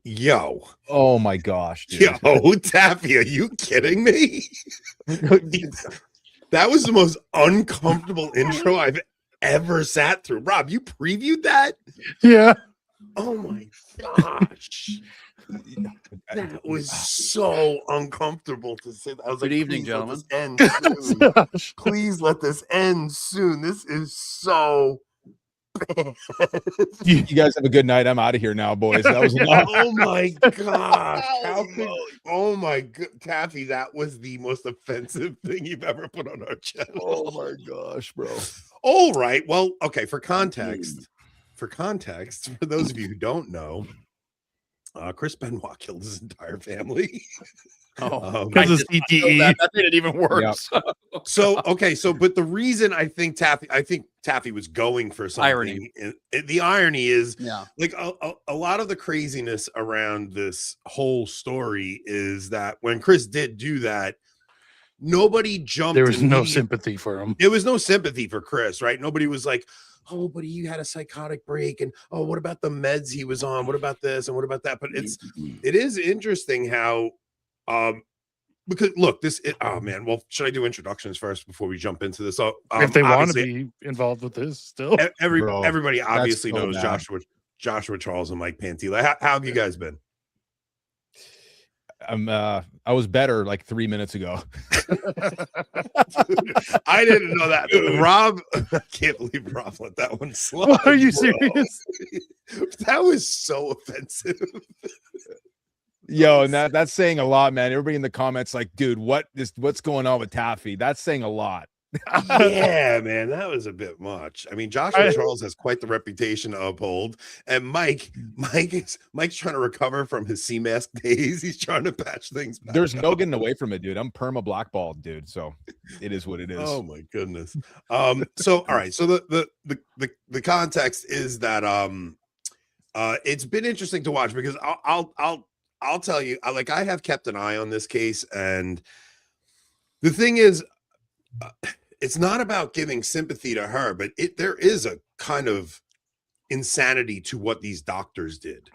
Yo. Oh my gosh, dude. Yo, Taffy, are you kidding me? That was the most uncomfortable intro I've ever sat through. Rob, you previewed that? Yeah. Oh my gosh. That was so uncomfortable to say that. I was Good like, evening, please let gentlemen. this end soon. Please let this end soon. This is so bad. You guys have a good night. I'm out of here now, boys. That was enough. Oh my gosh. How could, oh my god, Taffy, that was the most offensive thing you've ever put on our channel. Oh my gosh, bro. All right. Well, okay, for context, for those of you who don't know, Chris Benoit killed his entire family. Because of CTE. That made it even worse. Yep. So but the reason I think Taffy was going for something. Irony. The irony is, Yeah. like a lot of the craziness around this whole story is that when Chris did do that, nobody jumped. There was no sympathy for him. There was no sympathy for Chris, right? Nobody was like, oh, but he had a psychotic break, and oh, what about the meds he was on? What about this and what about that? But it is interesting how because look, oh man, well, should I do introductions first before we jump into this? So If they want to be involved with this still. Everybody obviously so knows bad. Joshua Charles and Mike Pantila. How have you guys been? I was better like 3 minutes ago. I didn't know that. Rob, I can't believe Rob let that one slide. What, are you bro. serious? That was so offensive. Yo, and that's saying a lot, man. Everybody in the comments like, dude, what's going on with Taffy? That's saying a lot. Yeah, man, that was a bit much. I mean, Joshua Charles has quite the reputation to uphold, and Mike's trying to recover from his sea mask days. He's trying to patch things back. There's no getting away from it, dude. I'm perma blackballed, dude. So it is what it is. Oh my goodness. So all right. So the context is that it's been interesting to watch because I'll tell you, I have kept an eye on this case, and the thing is, it's not about giving sympathy to her, but there is a kind of insanity to what these doctors did,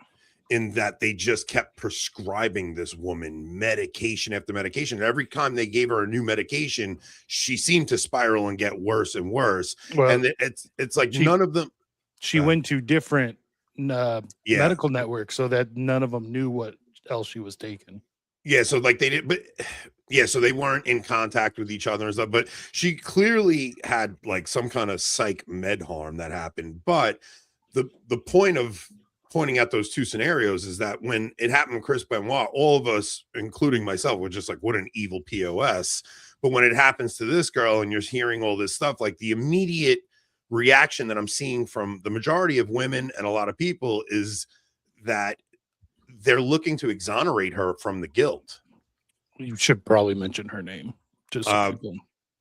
in that they just kept prescribing this woman medication after medication. And every time they gave her a new medication, she seemed to spiral and get worse and worse. Well, and it's like none of them. She went to different medical networks so that none of them knew what else she was taking. Yeah, so like they did, but yeah, so they weren't in contact with each other and stuff. But she clearly had like some kind of psych med harm that happened. But the point of pointing out those two scenarios is that when it happened with Chris Benoit, all of us, including myself, were just like, what an evil POS. But when it happens to this girl and you're hearing all this stuff, like the immediate reaction that I'm seeing from the majority of women and a lot of people is that they're looking to exonerate her from the guilt. You should probably mention her name. Just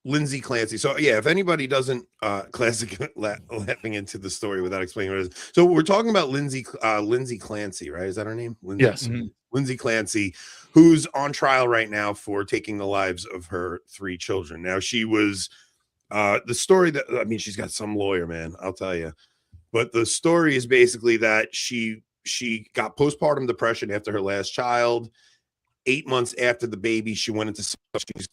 Lindsay Clancy. So yeah, if anybody doesn't classic laughing into the story without explaining what it is. So we're talking about Lindsay Clancy, right? Is that her name? Lindsay? Yes. Mm-hmm. Lindsay Clancy, who's on trial right now for taking the lives of her 3 children. Now she was the story that, I mean, she's got some lawyer, man, I'll tell you. But the story is basically that she got postpartum depression after her last child. 8 months after the baby, she's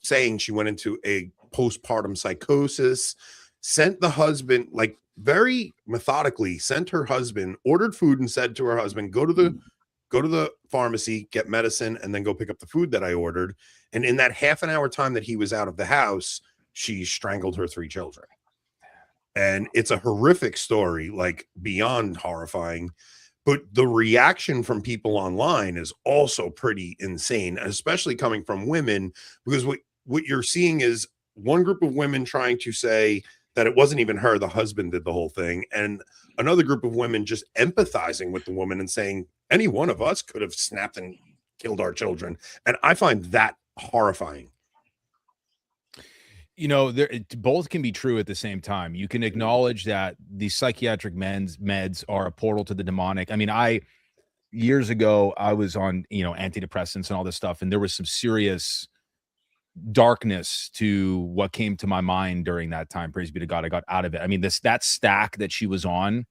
saying she went into a postpartum psychosis, sent the husband, like very methodically, sent her husband, ordered food and said to her husband, go to the pharmacy, get medicine, and then go pick up the food that I ordered. And in that half an hour time that he was out of the house, she strangled her 3 children. And it's a horrific story, like beyond horrifying. But the reaction from people online is also pretty insane, especially coming from women, because what you're seeing is one group of women trying to say that it wasn't even her, the husband did the whole thing, and another group of women just empathizing with the woman and saying any one of us could have snapped and killed our children. And I find that horrifying. You know, both can be true at the same time. You can acknowledge that the psychiatric meds are a portal to the demonic. I mean, I years ago, I was on, antidepressants and all this stuff, and there was some serious darkness to what came to my mind during that time. Praise be to God, I got out of it. I mean, that stack that she was on,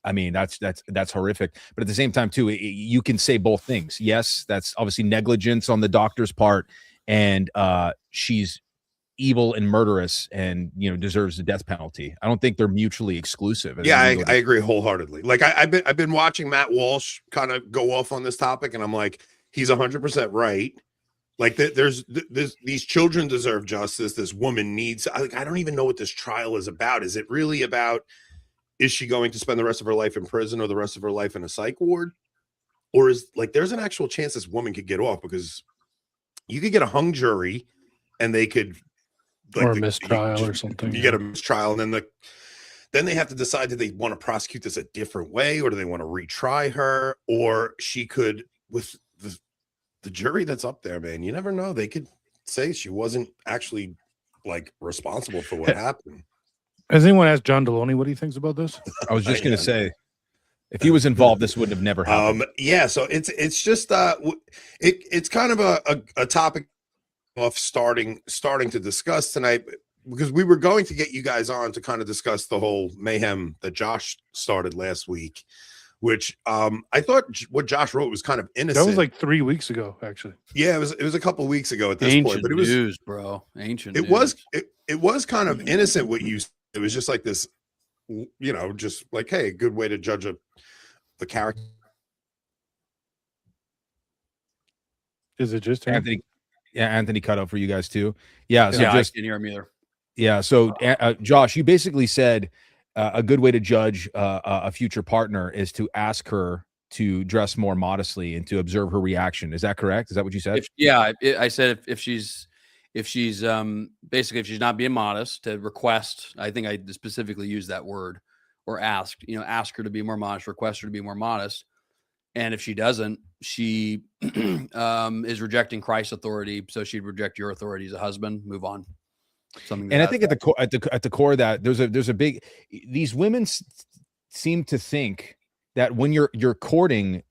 I mean, that's horrific. But at the same time, too, you can say both things. Yes, that's obviously negligence on the doctor's part, and she's evil and murderous, and deserves the death penalty. I don't think they're mutually exclusive. Yeah, I agree wholeheartedly. Like I've been watching Matt Walsh kind of go off on this topic, and I'm like, he's 100% right. Like there's these children deserve justice. This woman needs. I don't even know what this trial is about. Is it really about? Is she going to spend the rest of her life in prison or the rest of her life in a psych ward? Or is there's an actual chance this woman could get off, because you could get a hung jury and they could, or a mistrial or something. You get a mistrial, and then they have to decide, do they want to prosecute this a different way, or do they want to retry her? Or she could, with the jury that's up there, man, you never know. They could say she wasn't actually responsible for what happened. Has anyone asked John Deloney what he thinks about this? I was just going to say, if he was involved, this wouldn't have never happened. Yeah, so it's just it's kind of a topic of starting to discuss tonight, because we were going to get you guys on to kind of discuss the whole mayhem that Josh started last week, which I thought what Josh wrote was kind of innocent. That was like 3 weeks ago, actually. Yeah, it was a couple of weeks ago at this Ancient point, but it was news, bro. Ancient. It news. was kind of innocent what you. It was just like this, just like, hey, good way to judge the character. Is it just him? Anthony? Yeah, Anthony cut out for you guys too. Yeah, so Yeah, I just didn't hear him either. yeah. So Josh, you basically said a good way to judge a future partner is to ask her to dress more modestly and to observe her reaction. Is that correct? Is that what you said? I said if she's basically if she's not being modest, to request. I think I specifically used that word, or ask her to be more modest, request her to be more modest. And if she doesn't, she is rejecting Christ's authority, so she'd reject your authority as a husband. Move on. Something. And I think at the core of that, there's a big. These women seem to think that when you're courting,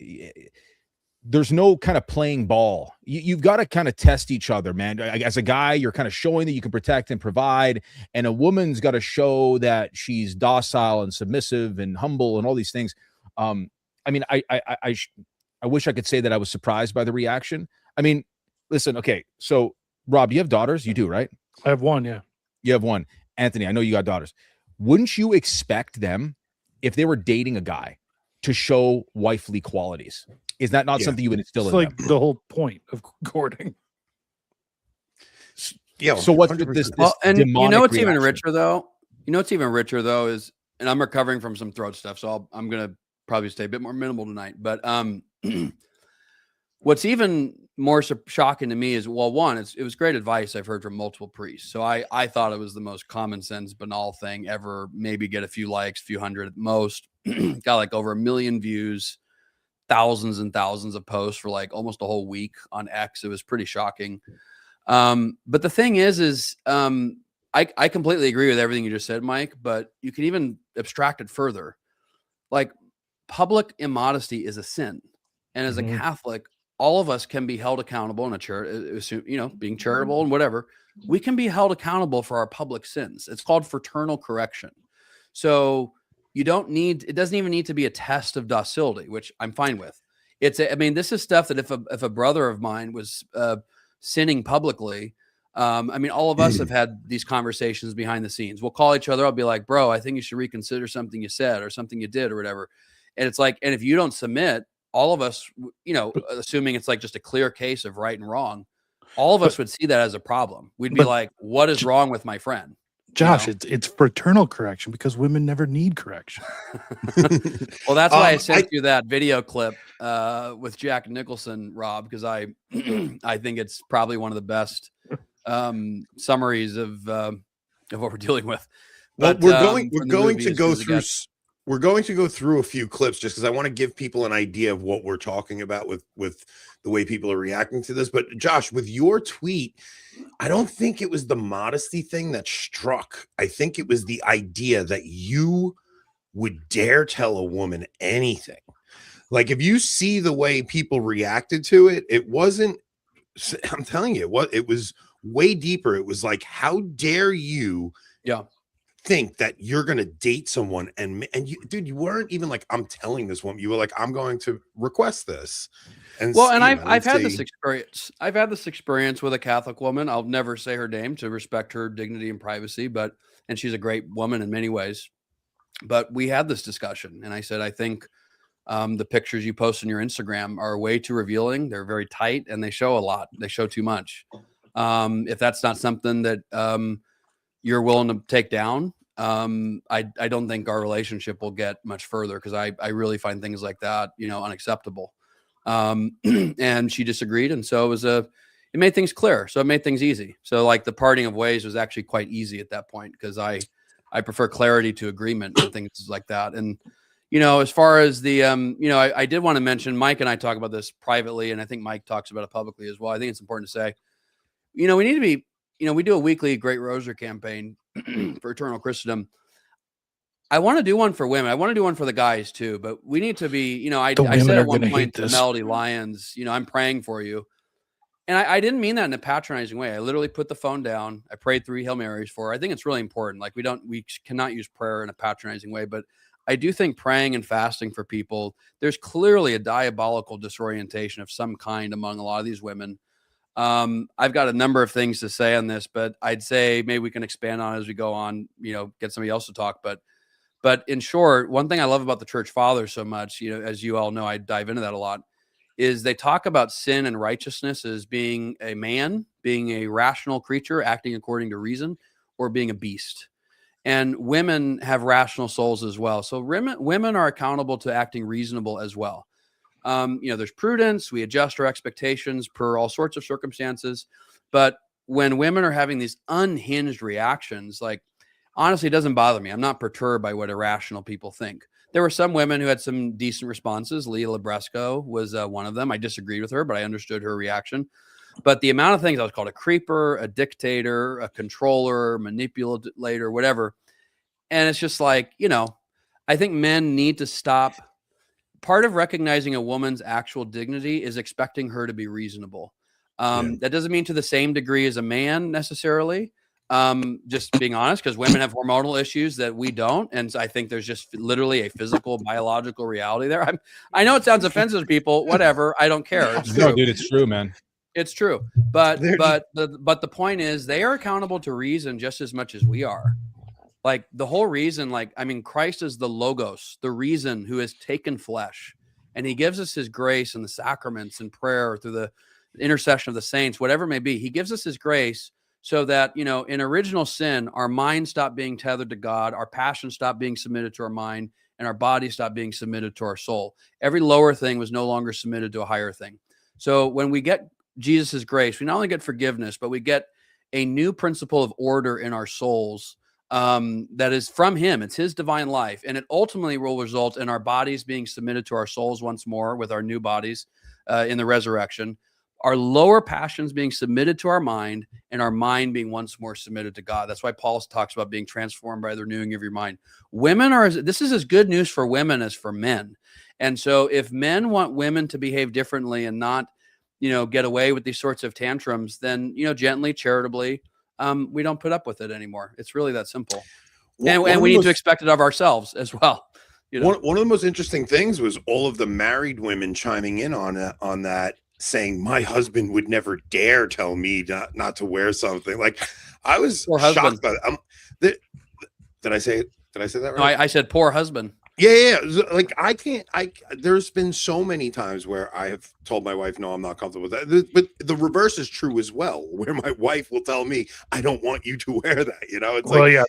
there's no kind of playing ball. You've got to kind of test each other, man. As a guy, you're kind of showing that you can protect and provide, and a woman's got to show that she's docile and submissive and humble and all these things. I mean, I wish I could say that I was surprised by the reaction. I mean, listen, okay, so Rob, you have daughters? You do, right? I have one, yeah. You have one. Anthony, I know you got daughters. Wouldn't you expect them, if they were dating a guy, to show wifely qualities? Is that not something you would instill in them? The whole point of courting. Yeah. So what's with this and you know what's reaction? even richer though? Is, and I'm recovering from some throat stuff, so I'm gonna probably stay a bit more minimal tonight. But what's even more shocking to me is, well, one, it was great advice I've heard from multiple priests. So I thought it was the most common sense, banal thing ever. Maybe get a few likes, few hundred at most. Got like over 1 million views, thousands and thousands of posts for like almost a whole week on X. It was pretty shocking. But the thing is I completely agree with everything you just said, Mike, but you can even abstract it further. Like, public immodesty is a sin. And as a Catholic, all of us can be held accountable in a church, being charitable and whatever. We can be held accountable for our public sins. It's called fraternal correction. So it doesn't even need to be a test of docility, which I'm fine with. This is stuff that if a brother of mine was sinning publicly, all of us have had these conversations behind the scenes. We'll call each other. I'll be like, bro, I think you should reconsider something you said or something you did or whatever. And it's like, and if you don't submit, all of us, assuming it's like just a clear case of right and wrong, all of us would see that as a problem. We'd be like, what is wrong with my friend? Josh, it's fraternal correction because women never need correction. Well, that's why I sent you that video clip with Jack Nicholson, Rob, because I think it's probably one of the best summaries of what we're dealing with. But we're going to go through a few clips just because I want to give people an idea of what we're talking about with the way people are reacting to this. But Josh, with your tweet, I don't think it was the modesty thing that struck. I think it was the idea that you would dare tell a woman anything. Like if you see the way people reacted to it, it wasn't, I'm telling you, it was way deeper. It was like, how dare you think that you're going to date someone and you, dude, you weren't even like, I'm telling this woman, you were like, I'm going to request this. And well, and I've had this experience. I've had this experience with a Catholic woman. I'll never say her name to respect her dignity and privacy, and she's a great woman in many ways. But we had this discussion, and I said, I think the pictures you post on your Instagram are way too revealing. They're very tight, and they show a lot. They show too much. If that's not something that you're willing to take down, I don't think our relationship will get much further, because I really find things like that, unacceptable. And she disagreed, and so it made things clear. So it made things easy. So like the parting of ways was actually quite easy at that point, because I prefer clarity to agreement and things like that. And as far as the I did want to mention, Mike and I talk about this privately, and I think Mike talks about it publicly as well. I think it's important to say, we need to be, we do a weekly Great Rosary campaign for Eternal Christendom. I want to do one for women. I want to do one for the guys too, but we need to be, I said at one point to Melody Lyons, I'm praying for you. And I didn't mean that in a patronizing way. I literally put the phone down. I prayed 3 Hail Marys for her. I think it's really important. Like we cannot use prayer in a patronizing way, but I do think praying and fasting for people, there's clearly a diabolical disorientation of some kind among a lot of these women. I've got a number of things to say on this, but I'd say maybe we can expand on it as we go on, get somebody else to talk. But in short, one thing I love about the Church Fathers so much, as you all know, I dive into that a lot, is they talk about sin and righteousness as being a man, being a rational creature, acting according to reason, or being a beast. And women have rational souls as well. So women are accountable to acting reasonable as well. There's prudence. We adjust our expectations per all sorts of circumstances. But when women are having these unhinged reactions, like, honestly, it doesn't bother me. I'm not perturbed by what irrational people think. There were some women who had some decent responses. Leah Libresco was one of them. I disagreed with her, but I understood her reaction. But the amount of things I was called a creeper, a dictator, a controller, manipulator, whatever. And it's just like, I think men need to stop. Part of recognizing a woman's actual dignity is expecting her to be reasonable. That doesn't mean to the same degree as a man necessarily. Just being honest, because women have hormonal issues that we don't. And so I think there's just literally a physical, biological reality there. I know it sounds offensive to people, whatever. I don't care. No, dude, it's true, man. It's true. But the point is, they are accountable to reason just as much as we are. Like the whole reason, Christ is the Logos, the reason who has taken flesh, and he gives us his grace in the sacraments and prayer through the intercession of the saints, whatever it may be. He gives us his grace so that, in original sin, our mind stopped being tethered to God, our passion stopped being submitted to our mind, and our body stopped being submitted to our soul. Every lower thing was no longer submitted to a higher thing. So when we get Jesus's grace, we not only get forgiveness, but we get a new principle of order in our souls that is from him. It's his divine life. And it ultimately will result in our bodies being submitted to our souls once more with our new bodies in the resurrection, our lower passions being submitted to our mind, and our mind being once more submitted to God. That's why Paul talks about being transformed by the renewing of your mind. This is as good news for women as for men. And so if men want women to behave differently and not, get away with these sorts of tantrums, then, gently, charitably, we don't put up with it anymore. It's really that simple. And we need to expect it of ourselves as well. One of the most interesting things was all of the married women chiming in on that, saying my husband would never dare tell me not to wear something. Like I was shocked by that. Did I say that right? No, I said poor husband. Yeah. Like there's been so many times where I have told my wife, no, I'm not comfortable with that. But the reverse is true as well, where my wife will tell me, I don't want you to wear that.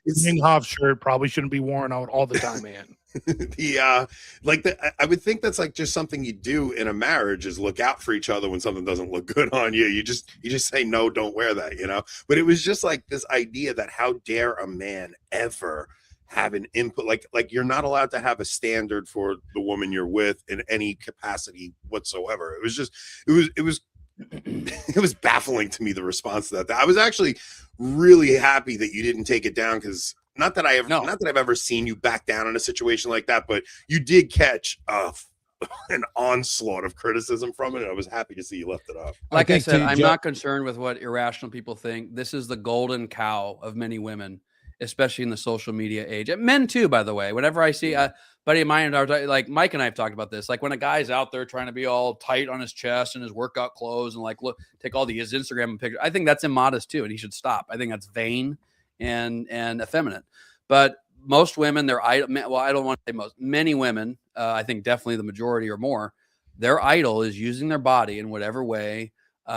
It's the Minghoff shirt probably shouldn't be worn out all the time, man. I would think that's like just something you do in a marriage, is look out for each other when something doesn't look good on you. You just say, no, don't wear that, But it was just like this idea that how dare a man ever have an input, like you're not allowed to have a standard for the woman you're with in any capacity whatsoever. It was baffling to me, the response to that. I was actually really happy that you didn't take it down, because not that I've ever seen you back down in a situation like that, but you did catch an onslaught of criticism from it, and I was happy to see you left it up. Like I think said, to I'm ju- not concerned with what irrational people think. This is the golden cow of many women, especially in the social media age. And men too, by the way. Whenever I see a buddy of mine, like Mike and I have talked about this, like when a guy's out there trying to be all tight on his chest and his workout clothes and like look, take all his Instagram pictures, I think that's immodest too, and he should stop. I think that's vain and effeminate. But most women, they're idol. Well, I don't want to say most. Many women, I think definitely the majority or more, their idol is using their body in whatever way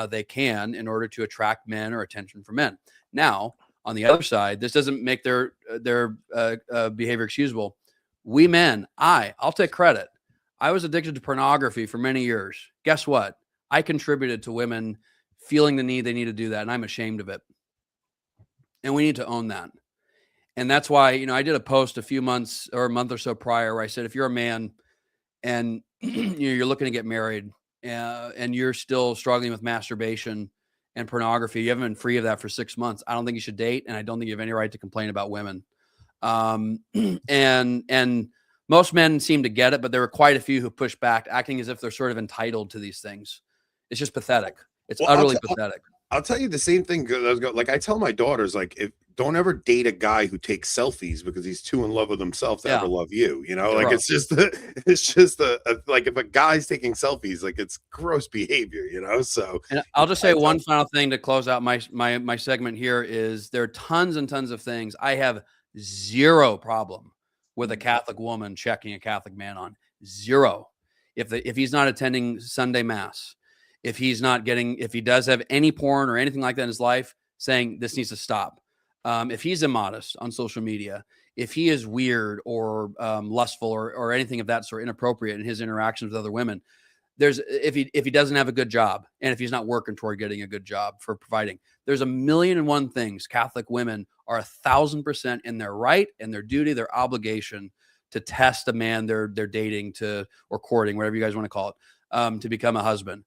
they can in order to attract men or attention from men. Now, on the other side, this doesn't make their behavior excusable. We men, I'll take credit. I was addicted to pornography for many years. Guess what? I contributed to women feeling the need they need to do that, and I'm ashamed of it. And we need to own that. And that's why, I did a post a few months or a month or so prior where I said, if you're a man and you're looking to get married and you're still struggling with masturbation and pornography, you haven't been free of that for 6 months, I don't think you should date. And I don't think you have any right to complain about women. And most men seem to get it, but there were quite a few who pushed back, acting as if they're sort of entitled to these things. It's just pathetic. It's utterly pathetic. I'll tell you the same thing. Like I tell my daughters, like, don't ever date a guy who takes selfies because he's too in love with himself to ever love you. Like it's just like if a guy's taking selfies, like it's gross behavior. So and I'll just say one final thing to close out my segment here is there are tons and tons of things. I have zero problem with a Catholic woman checking a Catholic man on. Zero. If he's not attending Sunday Mass, if he does have any porn or anything like that in his life, saying this needs to stop. If he's immodest on social media, if he is weird or lustful or anything of that sort, inappropriate in his interactions with other women, if he doesn't have a good job and if he's not working toward getting a good job for providing, there's 1,000,001 things Catholic women are 1,000% in their right and their duty, their obligation to test a man they're dating or courting, whatever you guys want to call it, to become a husband.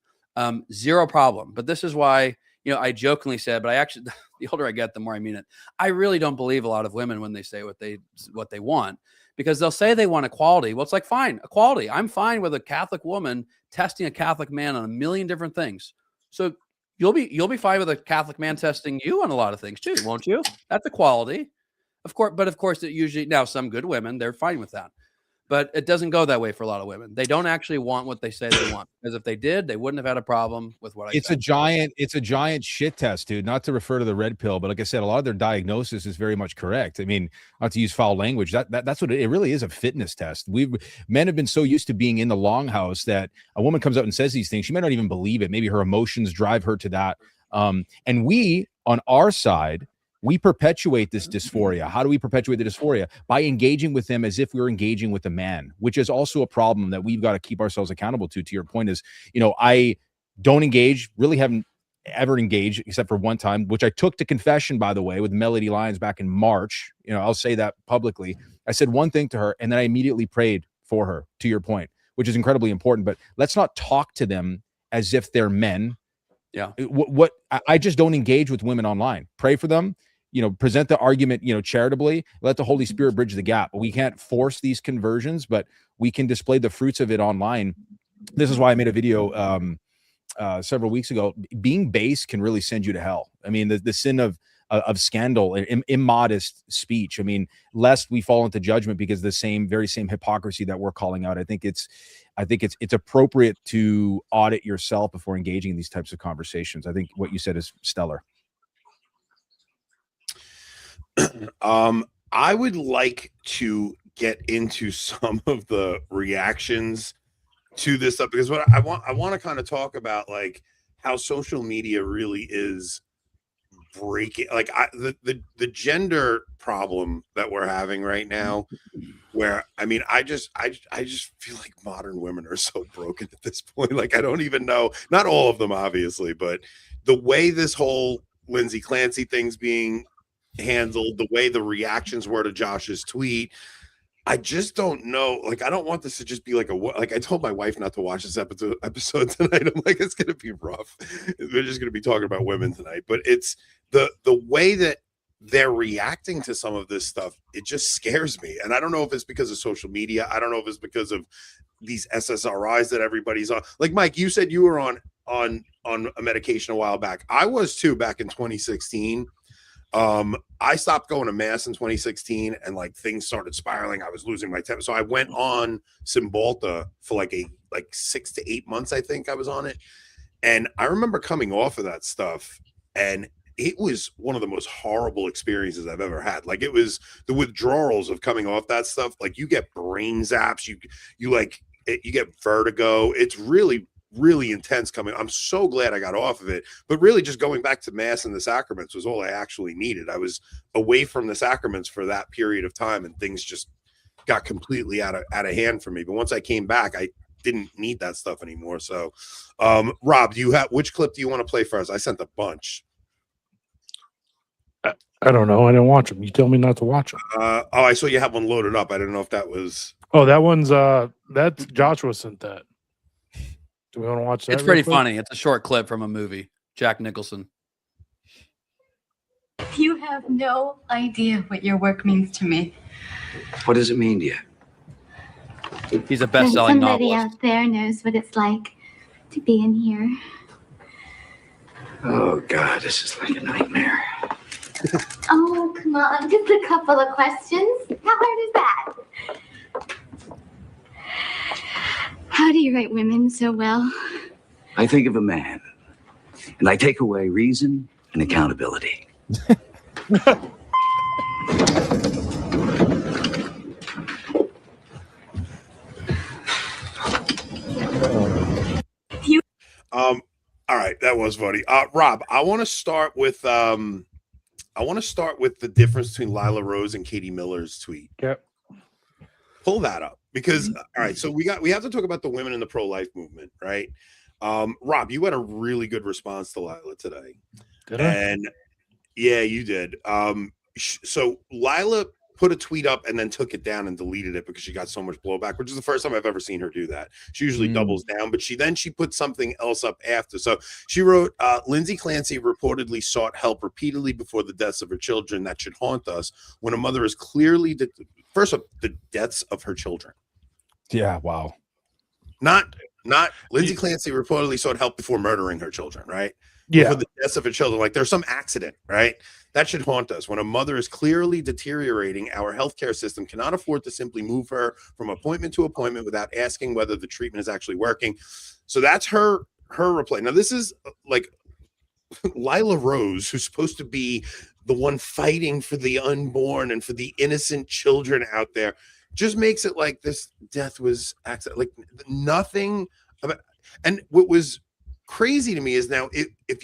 Zero problem. But this is why, I jokingly said, but I actually, the older I get, the more I mean it. I really don't believe a lot of women when they say what they want, because they'll say they want equality. Well, it's like, fine, equality. I'm fine with a Catholic woman testing a Catholic man on 1,000,000 different things. So you'll be fine with a Catholic man testing you on a lot of things too, won't you? That's equality. Of course, but of course it usually, now some good women, they're fine with that. But it doesn't go that way for a lot of women. They don't actually want what they say they want. Because if they did, they wouldn't have had a problem with what I said. It's a giant shit test, dude. Not to refer to the red pill, but like I said, a lot of their diagnosis is very much correct. I mean, not to use foul language. That's what it really is, a fitness test. Men have been so used to being in the longhouse that a woman comes out and says these things. She might not even believe it. Maybe her emotions drive her to that. And we, on our side, we perpetuate this dysphoria. How do we perpetuate the dysphoria? By engaging with them as if we were engaging with a man, which is also a problem that we've got to keep ourselves accountable to. To your point is, I don't engage, really haven't ever engaged except for one time, which I took to confession, by the way, with Melody Lyons back in March. I'll say that publicly. I said one thing to her and then I immediately prayed for her, to your point, which is incredibly important. But let's not talk to them as if they're men. Yeah. I just don't engage with women online. Pray for them. Present the argument, charitably, let the Holy Spirit bridge the gap. We can't force these conversions, but we can display the fruits of it online. This is why I made a video several weeks ago. Being base can really send you to hell. I mean, the sin of scandal and immodest speech. I mean, lest we fall into judgment because the very same hypocrisy that we're calling out. I think it's appropriate to audit yourself before engaging in these types of conversations. I think what you said is stellar. I would like to get into some of the reactions to this stuff, because what I want to kind of talk about, like, how social media really is breaking, like, the gender problem that we're having right now, where I just feel like modern women are so broken at this point. Like, I don't even know, not all of them obviously, but the way this whole Lindsay Clancy thing's being handled, the way the reactions were to Josh's tweet, I just don't know. Like, I don't want this to just be like I told my wife not to watch this episode tonight. I'm like, it's gonna be rough. We're just gonna be talking about women tonight. But it's the way that they're reacting to some of this stuff, it just scares me. And I don't know if it's because of social media. I don't know if it's because of these SSRIs that everybody's on. Like Mike, you said you were on a medication a while back. I was too back in 2016. I stopped going to mass in 2016 and like things started spiraling. I was losing my temper. So I went on Cymbalta for like 6 to 8 months. I think I was on it. And I remember coming off of that stuff, and it was one of the most horrible experiences I've ever had. Like, it was the withdrawals of coming off that stuff. Like, you get brain zaps, you get vertigo. It's really, really intense coming. I'm so glad I got off of it. But really, just going back to mass and the sacraments was all I actually needed. I was away from the sacraments for that period of time, and things just got completely out of hand for me. But once I came back, I didn't need that stuff anymore. So, Rob, which clip do you want to play first? I sent a bunch. I don't know. I didn't watch them. You tell me not to watch them. I saw you have one loaded up. I didn't know if that was. Oh, that one's that's Joshua sent that. Do we want to watch that? It's pretty funny. It's a short clip from a movie. Jack Nicholson. You have no idea what your work means to me. What does it mean to you? He's a best-selling Somebody novelist. out there knows what it's like to be in here. Oh, God, this is like a nightmare. Oh, come on, just a couple of questions. How hard is that? How do you write women so well? I think of a man, and I take away reason and accountability. All right, that was funny. Rob, I want to start with the difference between Lila Rose and Katie Miller's tweet. Yep. Pull that up, because all right, so we have to talk about the women in the pro-life movement, right? Rob, you had a really good response to Lila today. Did I? And yeah, you did. So Lila put a tweet up and then took it down and deleted it because she got so much blowback, which is the first time I've ever seen her do that. She usually doubles down, but she put something else up after. So she wrote, Lindsay Clancy reportedly sought help repeatedly before the deaths of her children. That should haunt us when a mother is clearly first of the deaths of her children. Yeah. Wow. Not Lindsay Clancy reportedly sought help before murdering her children, right? Yeah. For the deaths of her children. Like, there's some accident, right? That should haunt us. When a mother is clearly deteriorating, our healthcare system cannot afford to simply move her from appointment to appointment without asking whether the treatment is actually working. So that's her reply. Now, this is like Lila Rose, who's supposed to be the one fighting for the unborn and for the innocent children out there, just makes it like this death was accident, like nothing about. And what was crazy to me is now if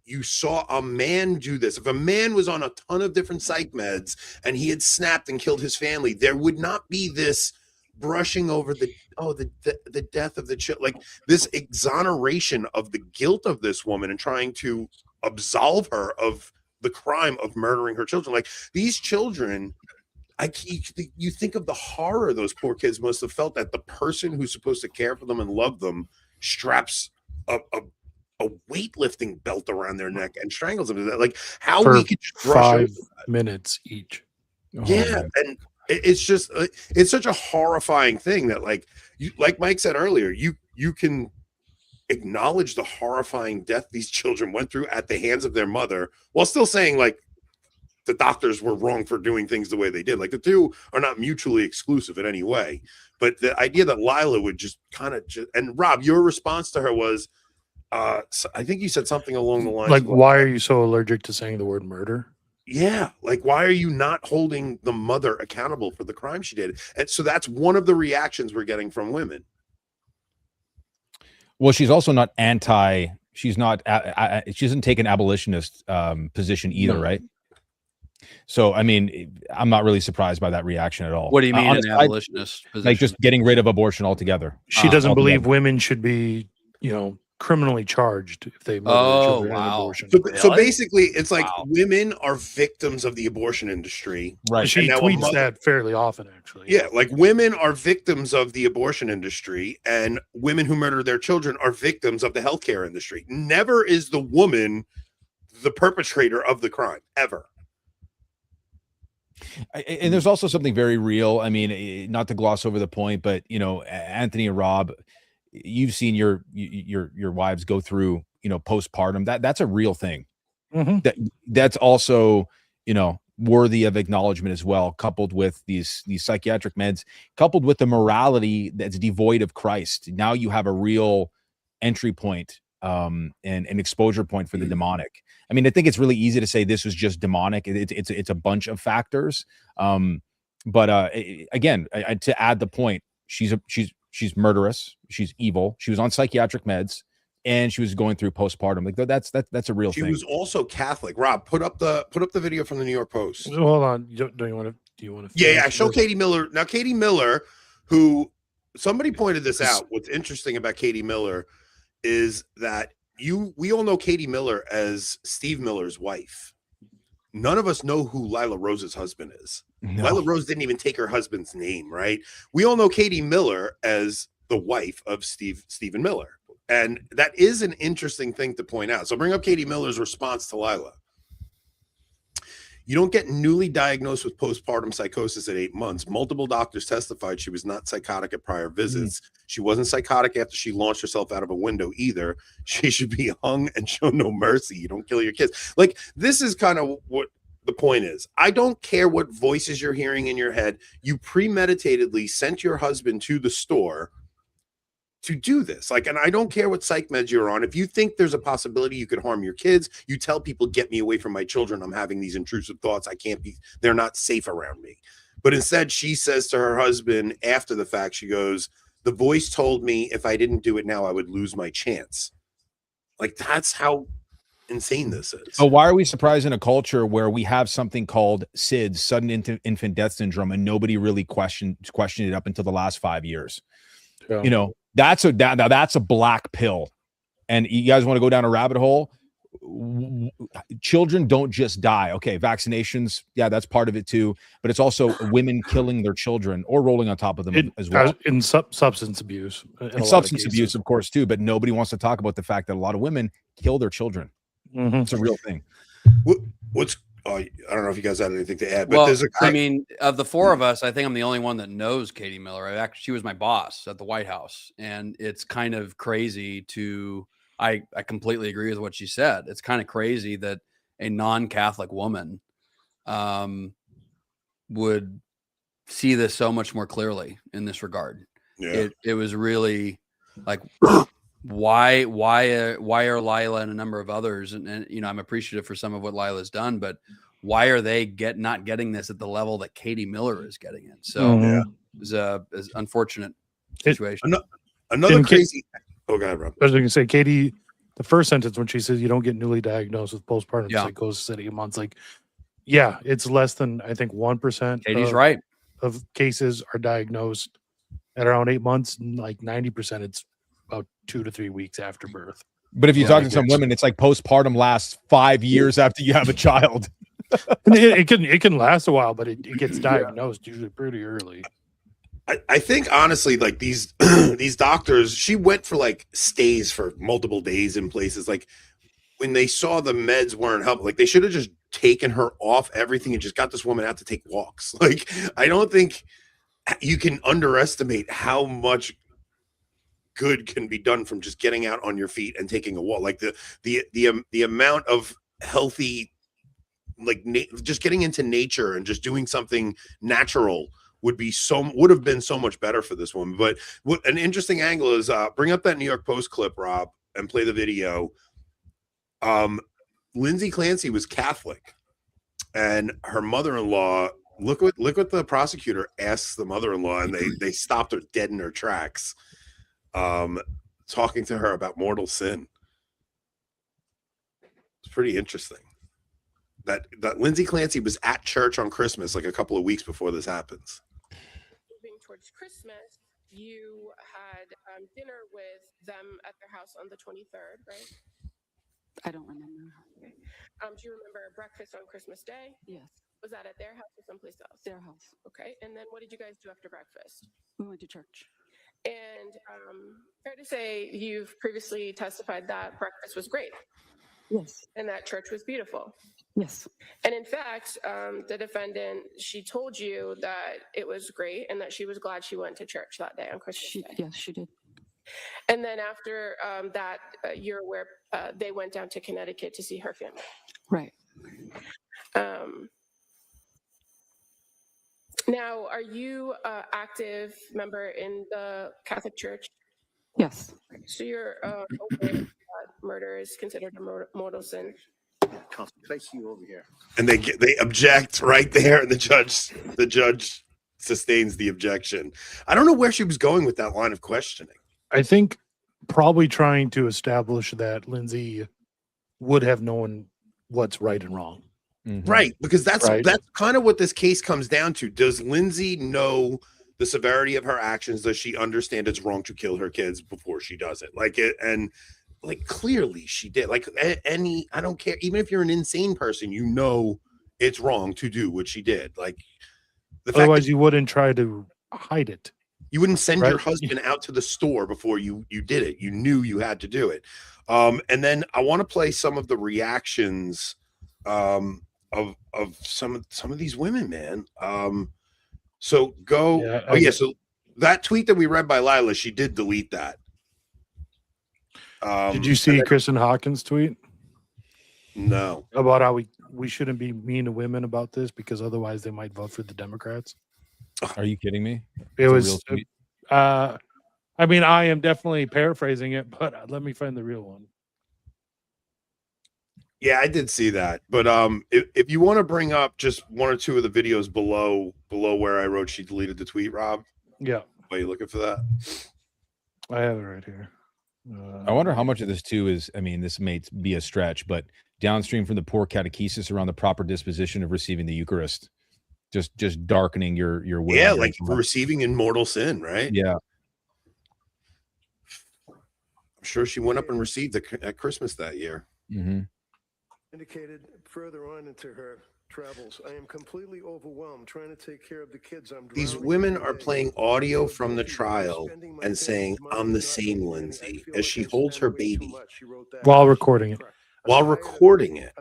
you saw a man do this, if a man was on a ton of different psych meds and he had snapped and killed his family, there would not be this brushing over the death of the child, like this exoneration of the guilt of this woman and trying to absolve her of the crime of murdering her children. Like, these children, you think of the horror those poor kids must have felt, that the person who's supposed to care for them and love them straps a weightlifting belt around their neck and strangles them to that. Like, how For we could just brush over 5 that. minutes each. Yeah, and it's just it's such a horrifying thing that, like Mike said earlier, you can acknowledge the horrifying death these children went through at the hands of their mother while still saying, like, the doctors were wrong for doing things the way they did. Like, the two are not mutually exclusive in any way. But the idea that Lila would just kind of and Rob, your response to her was, I think you said something along the lines Like, of, why are you so allergic to saying the word murder? yeah, like, why are you not holding the mother accountable for the crime she did? And so that's one of the reactions we're getting from women. Well, she's also not anti. She's not. She doesn't take an abolitionist position either, No. right? So, I mean, I'm not really surprised by that reaction at all. What do you mean On an the side, abolitionist position? like just getting rid of abortion altogether. She doesn't believe altogether. women should be, criminally charged if they murder Oh, children in wow. abortion. So Really? basically, it's like Wow. women are victims of the abortion industry. Right. She And now a tweets mother- that fairly often, actually. Yeah, like, women are victims of the abortion industry, and women who murder their children are victims of the healthcare industry. Never is the woman the perpetrator of the crime, ever. And there's also something very real. I mean, not to gloss over the point, but Anthony and Rob, you've seen your wives go through, postpartum. That's a real thing. That's also, worthy of acknowledgement as well, coupled with these psychiatric meds, coupled with the morality that's devoid of Christ. Now you have a real entry point, and an exposure point for the demonic. I mean, I think it's really easy to say this was just demonic. It's a bunch of factors. But again, to add the point, she's murderous. She's evil. She was on psychiatric meds, and she was going through postpartum. Like that's a real thing. She was also Catholic. Rob, put up the video from the New York Post. Hold on. Do you want to? Yeah. Show Katie Miller. Now, Katie Miller, who somebody pointed this out. What's interesting about Katie Miller is that we all know Katie Miller as Steve Miller's wife. None of us know who Lila Rose's husband is. No. Lila Rose didn't even take her husband's name, right? We all know Katie Miller as the wife of Stephen Miller. And that is an interesting thing to point out. So bring up Katie Miller's response to Lila. You don't get newly diagnosed with postpartum psychosis at 8 months. Multiple doctors testified she was not psychotic at prior visits. She wasn't psychotic after she launched herself out of a window either. She should be hung and show no mercy. You don't kill your kids. Like, this is kind of what the point is. I don't care what voices you're hearing in your head. You premeditatedly sent your husband to the store to do this. Like, and I don't care what psych meds you're on. If you think there's a possibility you could harm your kids, you tell people, get me away from my children. I'm having these intrusive thoughts. They're not safe around me. But instead, she says to her husband after the fact, she goes, the voice told me if I didn't do it now, I would lose my chance. Like, that's how insane this is. So why are we surprised in a culture where we have something called SIDS, sudden infant death syndrome, and nobody really questioned it up until the last 5 years? Yeah. That's a black pill. And you guys want to go down a rabbit hole? Children don't just die. Okay, vaccinations, yeah, that's part of it too. But it's also women killing their children or rolling on top of them as well. In substance abuse. And substance abuse, of course, too. But nobody wants to talk about the fact that a lot of women kill their children. It's a real thing. I don't know if you guys had anything to add, but I mean, of the four of us, I think I'm the only one that knows Katie Miller. She was my boss at the White House, and it's kind of crazy I completely agree with what she said. It's kind of crazy that a non-Catholic woman would see this so much more clearly in this regard. Yeah. It was really like, why are Lila and a number of others, and I'm appreciative for some of what Lila's done, but why are they not getting this at the level that Katie Miller is getting it? So it's an unfortunate situation. Another crazy. Oh, go ahead, Rob. I was going to say, Katie, the first sentence when she says you don't get newly diagnosed with postpartum psychosis at 8 months, like, yeah, it's less than, I think, 1%. Katie's right. Of cases are diagnosed at around 8 months. Like 90%, it's about 2 to 3 weeks after birth. But if you talk to some women, it's like postpartum lasts 5 years after you have a child. it can last a while, but it gets diagnosed usually pretty early. I think honestly, like these doctors, she went for like stays for multiple days in places. Like when they saw the meds weren't helping, like they should have just taken her off everything and just got this woman out to take walks. Like, I don't think you can underestimate how much good can be done from just getting out on your feet and taking a walk. Like the amount of healthy, like just getting into nature and just doing something natural would have been so much better for this woman. But what an interesting angle is, bring up that New York Post clip, Rob, and play the video. Lindsay Clancy was Catholic, and her mother-in-law, look what the prosecutor asks the mother-in-law, and they stopped her dead in her tracks, talking to her about mortal sin. It's pretty interesting that Lindsay Clancy was at church on Christmas, like a couple of weeks before this happens. Moving towards Christmas, you had dinner with them at their house on the 23rd, right? I don't remember. Okay. Do you remember breakfast on Christmas Day? Yes. Was that at their house or someplace else? Their house. Okay. And then what did you guys do after breakfast? We went to church. And fair to say, you've previously testified that breakfast was great. Yes. And that church was beautiful. Yes. And in fact, the defendant, she told you that it was great and that she was glad she went to church that day on Christmas Day. Yes, she did. And then after that, you're aware they went down to Connecticut to see her family. Right. Now, are you an active member in the Catholic Church? Yes. So you're aware that murder is considered a mortal sin? Can I see you over here? And they object right there, and the judge sustains the objection. I don't know where she was going with that line of questioning. I think probably trying to establish that Lindsay would have known what's right and wrong. Mhm. Right, because that's Right. kind of what this case comes down to. Does Lindsay know the severity of her actions? Does she understand it's wrong to kill her kids before she does it? Like clearly she did. Like I don't care. Even if you're an insane person, you know it's wrong to do what she did. Like the fact Otherwise, that you wouldn't try to hide it. you wouldn't send your Right. husband out to the store before you did it. You knew you had to do it. And then I want to play some of the reactions of some of these women, man. So go. Yeah, So that tweet that we read by Lila, she did delete that. Did you see Kristen Hawkins' tweet No. about how we shouldn't be mean to women about this because otherwise they might vote for the Democrats? Are you kidding me? It It's a was. real tweet. I mean, I am definitely paraphrasing it, but let me find the real one. Yeah, I did see that. But if you want to bring up just one or two of the videos below where I wrote she deleted the tweet, Rob, Yeah, are you looking for that? I have it right here. I wonder how much of this too is, I mean, this may be a stretch, but downstream from the poor catechesis around the proper disposition of receiving the Eucharist, just darkening your will. Yeah, your like intellect. receiving in mortal sin, right? Yeah. I'm sure she went up and received at Christmas that year. Mm-hmm. Indicated further on into her travels, I am completely overwhelmed trying to take care of the kids. These women are playing audio from the trial and saying, "I'm the same Lindsay," as she holds her baby While recording it. while recording it.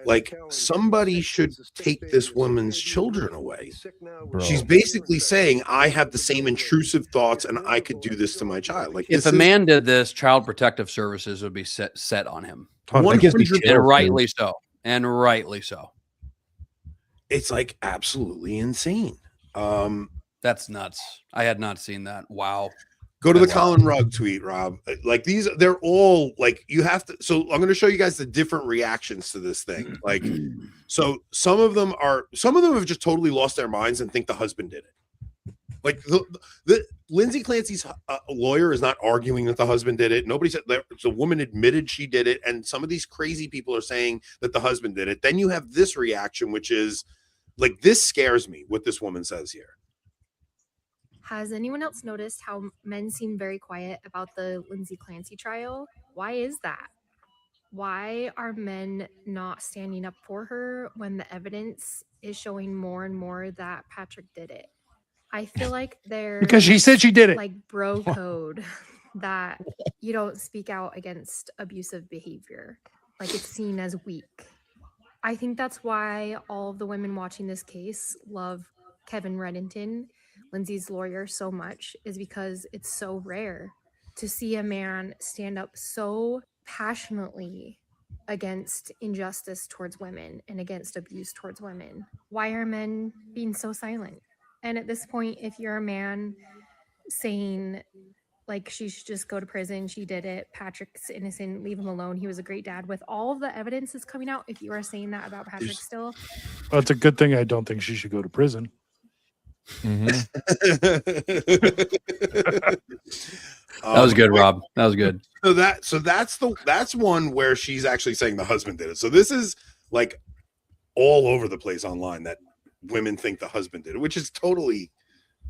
Like somebody should take this woman's children away. Bro. She's basically saying, "I have the same intrusive thoughts, and I could do this to my child." Like If this a man did this, Child Protective Services would be set on him, I guess be 100%. careful. and rightly so. And rightly so. It's like absolutely insane. That's nuts. I had not seen that. Wow. Go to the Wow. Colin Rugg tweet, Rob. Like they're all like you have to. So I'm going to show you guys the different reactions to this thing. Like, so some of them have just totally lost their minds and think the husband did it. Like the Lindsay Clancy's lawyer is not arguing that the husband did it. Nobody said the woman admitted she did it, and some of these crazy people are saying that the husband did it. Then you have this reaction, which is like, this scares me. What this woman says here. Has anyone else noticed how men seem very quiet about the Lindsay Clancy trial? Why is that? Why are men not standing up for her when the evidence is showing more and more that Patrick did it? I feel like they're Because she said she did it. like bro code that you don't speak out against abusive behavior. Like it's seen as weak. I think that's why all of the women watching this case love Kevin Reddington, Lindsay's lawyer, so much, is because it's so rare to see a man stand up so passionately against injustice towards women and against abuse towards women. Why are men being so silent? And at this point, if you're a man saying like she should just go to prison, she did it, Patrick's innocent, leave him alone, he was a great dad, with all of the evidence that's coming out, if you are saying that about Patrick still, Well, it's a good thing I don't think she should go to prison. Mhm. That was good, Rob. That was good. So that's one where she's actually saying the husband did it. So this is like all over the place online that women think the husband did it, which is totally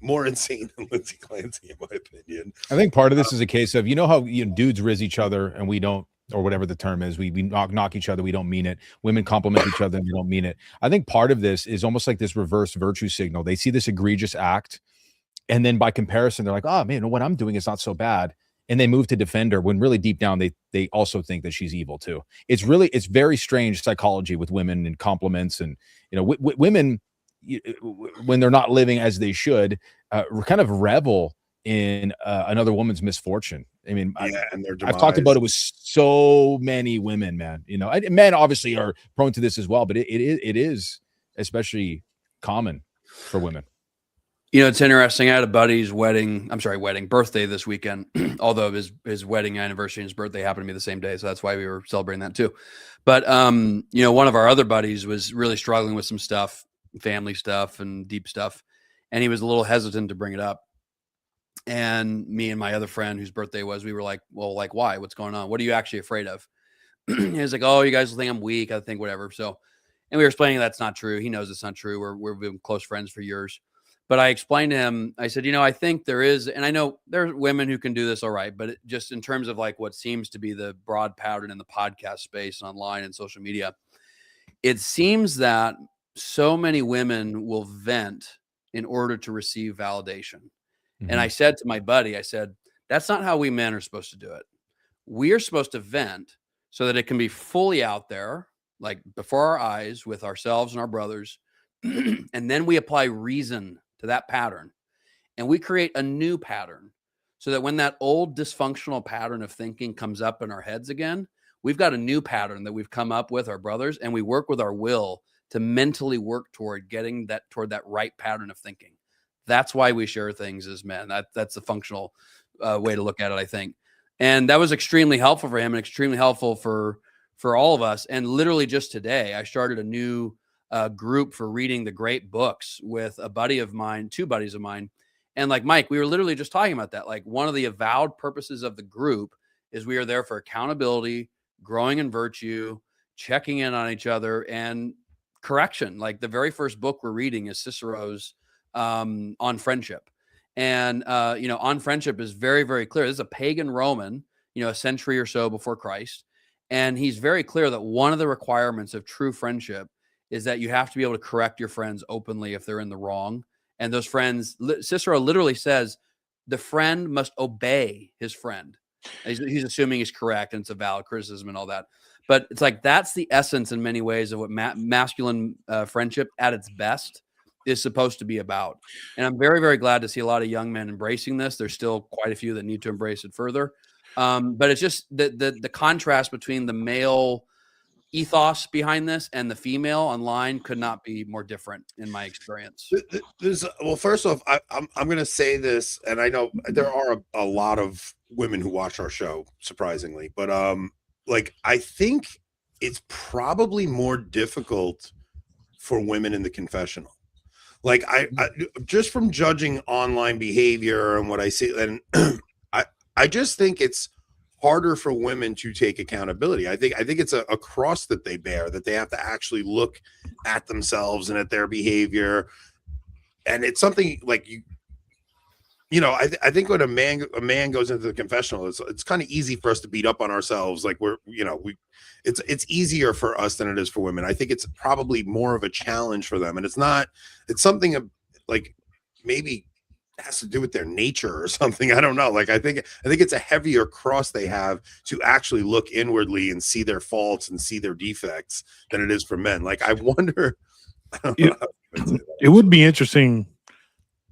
more insane than Lindsay Clancy, in my opinion. I think part of this is a case of, you know how dudes riz each other and we don't, or whatever the term is, we knock each other, we don't mean it. Women compliment each other and we don't mean it. I think part of this is almost like this reverse virtue signal. They see this egregious act, and then by comparison, they're like, oh man, what I'm doing is not so bad. and they move to defend her when really deep down they also think that she's evil too. It's very strange psychology with women and compliments, and women when they're not living as they should kind of revel in another woman's misfortune. I mean, and their I've talked about demise. it with so many women, man. Men obviously are prone to this as well, but it is especially common for women. It's interesting. I had a buddy's birthday this weekend, although his wedding anniversary and his birthday happened to be the same day. So that's why we were celebrating that too. But, one of our other buddies was really struggling with some stuff, family stuff and deep stuff. And he was a little hesitant to bring it up. And me and my other friend whose birthday was, we were like, well, like, why? What's going on? What are you actually afraid of? He was like, oh, you guys will think I'm weak. I think whatever. So, and we were explaining that's not true. He knows it's not true. We've been close friends for years. But I explained to him, I said, I think there is, and I know there's women who can do this all right, but just in terms of like what seems to be the broad pattern in the podcast space, online and social media, it seems that so many women will vent in order to receive validation. Mm-hmm. And I said to my buddy, I said, that's not how we men are supposed to do it. We are supposed to vent so that it can be fully out there, like before our eyes with ourselves and our brothers. And then we apply reason to that pattern, and we create a new pattern so that when that old dysfunctional pattern of thinking comes up in our heads again, we've got a new pattern that we've come up with our brothers, and we work with our will to mentally work toward getting toward that right pattern of thinking. That's why we share things as men. That's the functional way to look at it, I think. And that was extremely helpful for him and extremely helpful for all of us. And literally just today, I started a new group for reading the great books with two buddies of mine. And like Mike, we were literally just talking about that. Like, one of the avowed purposes of the group is we are there for accountability, growing in virtue, checking in on each other, and correction. Like, the very first book we're reading is Cicero's On Friendship. And, On Friendship is very, very clear. This is a pagan Roman, a century or so before Christ. And he's very clear that one of the requirements of true friendship is that you have to be able to correct your friends openly if they're in the wrong. And those friends, Cicero literally says, the friend must obey his friend. He's assuming he's correct, and it's a valid criticism and all that. But it's like, that's the essence in many ways of what masculine friendship at its best is supposed to be about. And I'm very, very glad to see a lot of young men embracing this. There's still quite a few that need to embrace it further. But it's just the contrast between the male ethos behind this and the female online could not be more different in my experience. Well, first off, I'm going to say this, and I know there are a lot of women who watch our show, surprisingly, but I think it's probably more difficult for women in the confessional. Like, I just from judging online behavior and what I see, and I just think it's harder for women to take accountability. I think it's a cross that they bear, that they have to actually look at themselves and at their behavior. And it's something like I think when a man goes into the confessional, it's kind of easy for us to beat up on ourselves. Like, it's easier for us than it is for women. I think it's probably more of a challenge for them. And it's something like maybe has to do with their nature or something. I don't know. Like, I think it's a heavier cross they have to actually look inwardly and see their faults and see their defects than it is for men. Like, I wonder. It would be interesting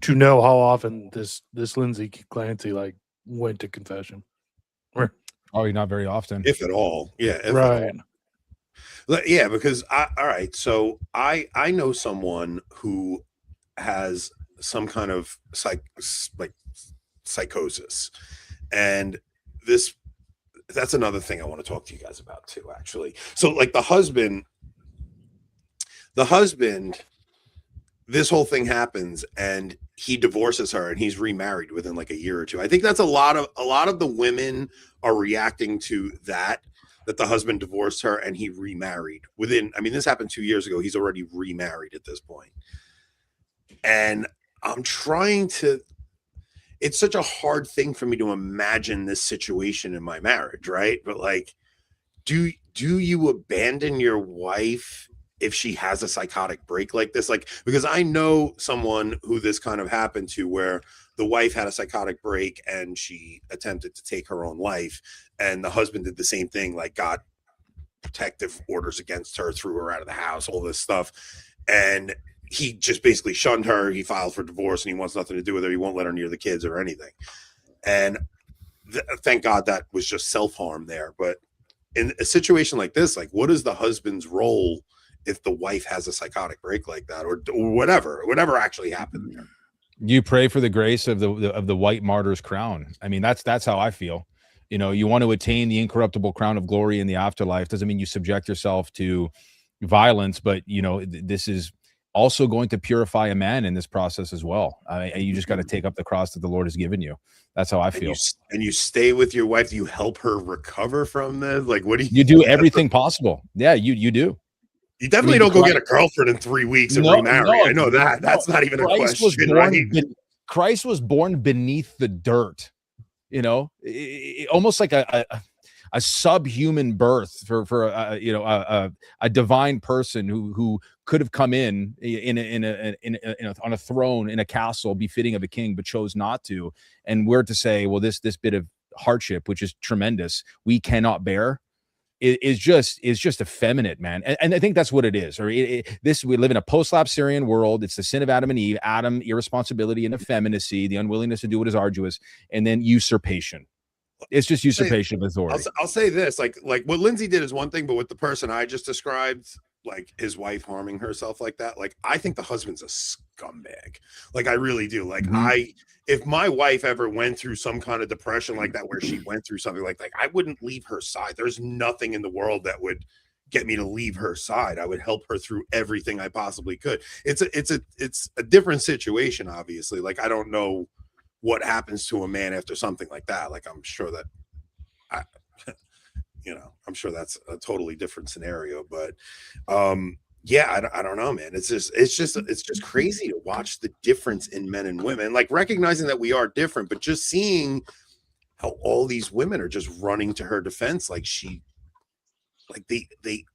to know how often this Lindsay Clancy went to confession. Probably not very often, if at all. Yeah, right. Yeah, because all right. So I know someone who has some kind of psychosis, and that's another thing I want to talk to you guys about too, actually. So like the husband, this whole thing happens and he divorces her and he's remarried within like a year or two. I think that's a lot of the women are reacting to that the husband divorced her and he remarried this happened 2 years ago. He's already remarried at this point. And I'm trying to, it's such a hard thing for me to imagine this situation in my marriage, right? But like, do you abandon your wife if she has a psychotic break like this, like, because I know someone who this kind of happened to, where the wife had a psychotic break and she attempted to take her own life, and the husband did the same thing, like got protective orders against her, threw her out of the house, all this stuff. And he just basically shunned her. He filed for divorce and he wants nothing to do with her. He won't let her near the kids or anything. And thank God that was just self-harm there. But in a situation like this, like, what is the husband's role if the wife has a psychotic break like that, or whatever actually happened there? You pray for the grace of the white martyr's crown. I mean, that's how I feel. You know, you want to attain the incorruptible crown of glory in the afterlife. Doesn't mean you subject yourself to violence, but you know, this is also going to purify a man in this process as well. You just got to take up the cross that the Lord has given you. That's how I feel. And you stay with your wife. Do you help her recover from this? Like, what do you do? Everything possible. Yeah, you do. You definitely don't go get a girlfriend in 3 weeks and remarry. No, I know that. That's not even a question. Christ was born beneath the dirt. You know, almost like a subhuman birth for a divine person who could have come in on a throne in a castle befitting of a king, but chose not to. And we're to say, well, this bit of hardship, which is tremendous, we cannot bear, is just effeminate, man. And I think that's what it is. Or we live in a post-lapsarian world. It's the sin of Adam and Eve. Adam, irresponsibility and effeminacy, the unwillingness to do what is arduous, and then usurpation. It's just usurpation of authority. I'll say this, like what Lindsay did is one thing, but with the person I just described, like his wife harming herself like that, like I think the husband's a scumbag. Like I really do. Like if my wife ever went through some kind of depression like that, where she went through something like I wouldn't leave her side. There's nothing in the world that would get me to leave her side. I would help her through everything I possibly could. It's a different situation, obviously. Like I don't know what happens to a man after something like that. Like I'm sure that I'm sure that's a totally different scenario, but yeah, I don't know, man. It's just crazy to watch the difference in men and women, like recognizing that we are different, but just seeing how all these women are just running to her defense. Like they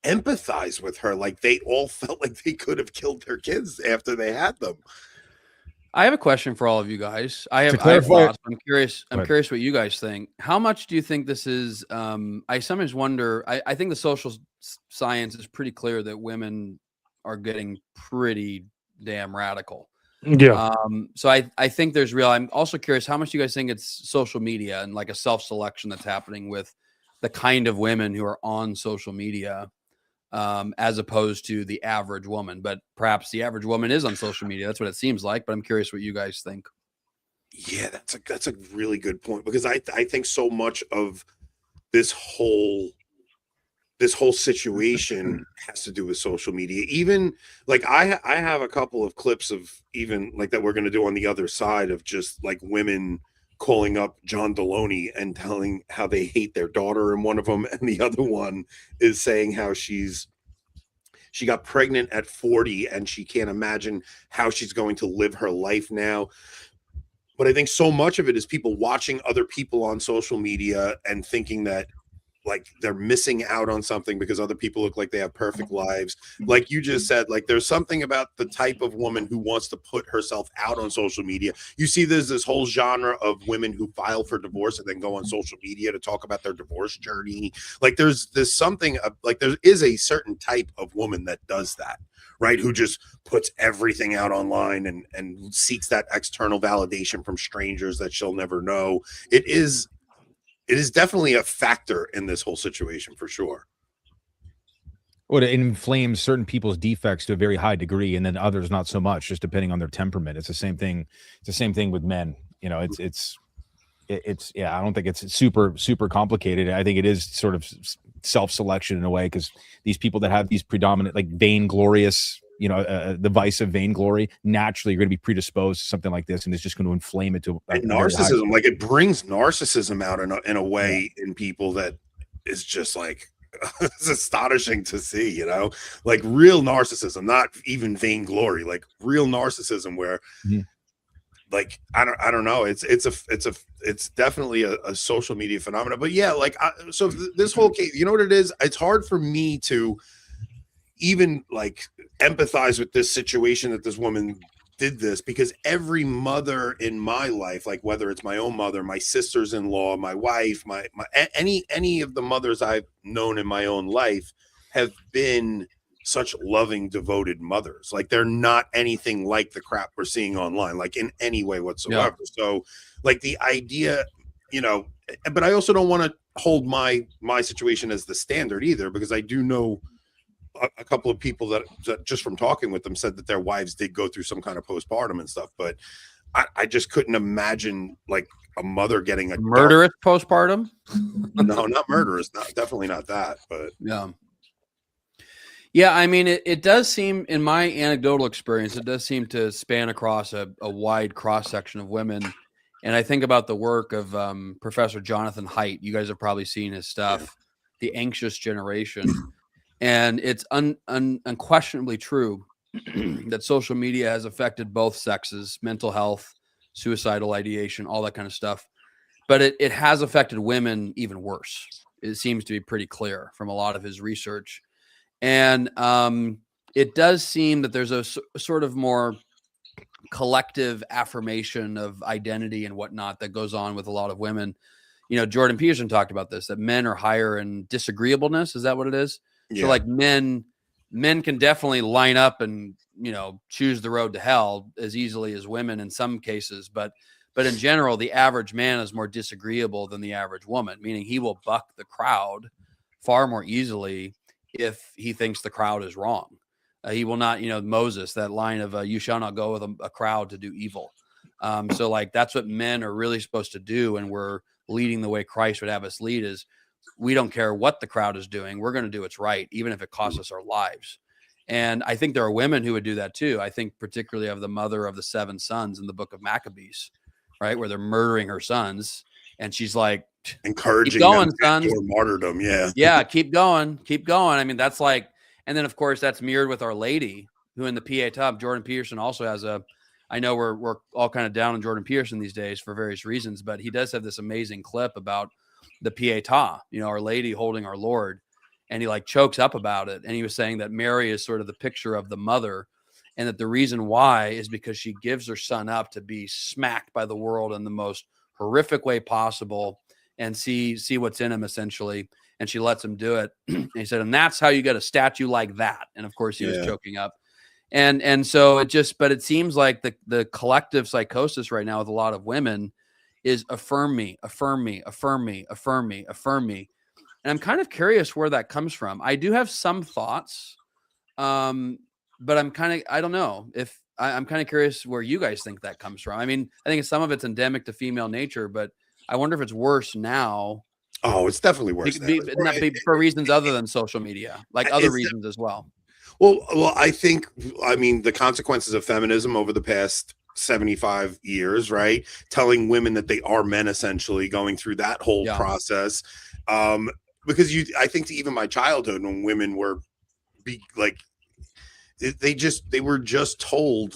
empathize with her. Like they all felt like they could have killed their kids after they had them. I have a question for all of you guys. I have lots. I'm curious what you guys think. How much do you think this is? I sometimes wonder, I think the social science is pretty clear that women are getting pretty damn radical. Yeah. So I think there's real. I'm also curious, how much do you guys think it's social media and like a self-selection that's happening with the kind of women who are on social media, as opposed to the average woman? But perhaps the average woman is on social media. That's what it seems like. But I'm curious what you guys think. Yeah, that's a really good point, because I think so much of this whole situation has to do with social media. Even like I have a couple of clips of even like that we're going to do on the other side of just like women calling up John Deloney and telling how they hate their daughter in one of them, and the other one is saying how she got pregnant at 40 and she can't imagine how she's going to live her life now. But I think so much of it is people watching other people on social media and thinking that like they're missing out on something because other people look like they have perfect lives. Like you just said, like there's something about the type of woman who wants to put herself out on social media. You see, there's this whole genre of women who file for divorce and then go on social media to talk about their divorce journey. Like there's something like there is a certain type of woman that does that, right? Who just puts everything out online and seeks that external validation from strangers that she'll never know. It is definitely a factor in this whole situation for sure. Well, it inflames certain people's defects to a very high degree, and then others not so much, just depending on their temperament. It's the same thing. It's the same thing with men. You know, it's yeah. I don't think it's super complicated. I think it is sort of self-selection in a way, because these people that have these predominant like vainglorious, you know, the vice of vainglory, naturally you're going to be predisposed to something like this, and it's just going to inflame it to narcissism. Like it brings narcissism out in a way in people that is just like it's astonishing to see, you know, like real narcissism, not even vainglory, like real narcissism where like I don't know, it's definitely a social media phenomenon. But yeah, like so this whole case, you know what it is? It's hard for me to even like empathize with this situation that this woman did this, because every mother in my life, like whether it's my own mother, my sisters-in-law, my wife, my any of the mothers I've known in my own life have been such loving, devoted mothers. Like they're not anything like the crap we're seeing online, like in any way whatsoever. So like the idea, you know, but I also don't want to hold my situation as the standard either, because I do know a couple of people that just from talking with them said that their wives did go through some kind of postpartum and stuff, but I just couldn't imagine like a mother getting a murderous postpartum. No, not murderous, definitely not that, but yeah, I mean, it does seem, in my anecdotal experience, it does seem to span across a wide cross section of women. And I think about the work of Professor Jonathan Haidt. You guys have probably seen his stuff, The Anxious Generation. And it's unquestionably true that social media has affected both sexes, mental health, suicidal ideation, all that kind of stuff. But it has affected women even worse. It seems to be pretty clear from a lot of his research. And it does seem that there's a sort of more collective affirmation of identity and whatnot that goes on with a lot of women. You know, Jordan Peterson talked about this, that men are higher in disagreeableness. Is that what it is? Yeah. So like men can definitely line up and, you know, choose the road to hell as easily as women in some cases. But in general, the average man is more disagreeable than the average woman, meaning he will buck the crowd far more easily if he thinks the crowd is wrong. He will not, you know, Moses, that line of you shall not go with a crowd to do evil. So like that's what men are really supposed to do. And we're leading the way Christ would have us lead, is we don't care what the crowd is doing. We're going to do what's right, even if it costs us our lives. And I think there are women who would do that too. I think particularly of the mother of the 7 sons in the book of Maccabees, right? Where they're murdering her sons. And she's like, encouraging keep going, them sons. to martyrdom. Yeah. Yeah. Keep going. Keep going. I mean, that's like, and then of course that's mirrored with Our Lady, who in the Pietà, Jordan Peterson also has I know we're all kind of down on Jordan Peterson these days for various reasons, but he does have this amazing clip about the Pietà, you know, Our Lady holding our Lord, and he like chokes up about it. And he was saying that Mary is sort of the picture of the mother, and that the reason why is because she gives her son up to be smacked by the world in the most horrific way possible and see what's in him essentially. And she lets him do it. And he said, and that's how you get a statue like that. And of course he was choking up. And so but it seems like the collective psychosis right now with a lot of women is affirm me, affirm me, affirm me, affirm me, affirm me. And I'm kind of curious where that comes from. I do have some thoughts, but I don't know if I'm kind of curious where you guys think that comes from. I mean, I think some of it's endemic to female nature, but I wonder if it's worse now. Oh, it's definitely worse now. For reasons other than social media, like other reasons as well. Well, I mean, the consequences of feminism over the past 75 years, right? Telling women that they are men, essentially going through that whole process. Because I think even my childhood, when women were they were just told